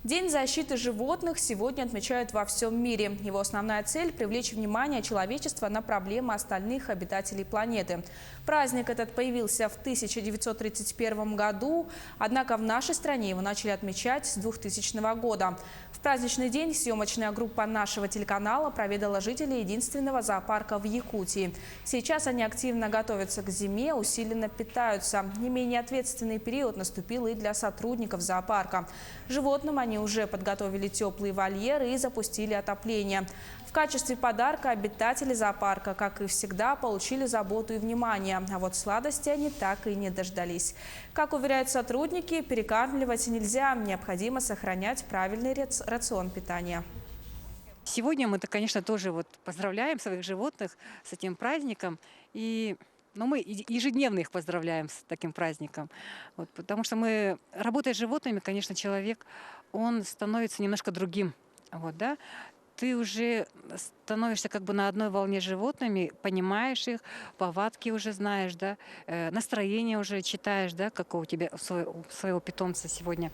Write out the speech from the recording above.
День защиты животных сегодня отмечают во всем мире. Его основная цель – привлечь внимание человечества на проблемы остальных обитателей планеты. Праздник этот появился в 1931 году, однако в нашей стране его начали отмечать с 2000 года. В праздничный день съемочная группа нашего телеканала проведала жителей единственного зоопарка в Якутии. Сейчас они активно готовятся к зиме, усиленно питаются. Не менее ответственный период наступил и для сотрудников зоопарка. Животным они уже подготовили теплые вольеры и запустили отопление. В качестве подарка обитатели зоопарка, как и всегда, получили заботу и внимание. А вот сладости они так и не дождались. Как уверяют сотрудники, перекармливать нельзя. Необходимо сохранять правильный рацион питания. Сегодня мы-то, конечно, тоже поздравляем своих животных с этим праздником. Но мы ежедневно их поздравляем с таким праздником. Потому что работая с животными, конечно, человек, он становится немножко другим. Да? Ты уже становишься как бы на одной волне с животными, понимаешь их, повадки уже знаешь, да? Настроение уже читаешь, да, какого у тебя у своего питомца сегодня.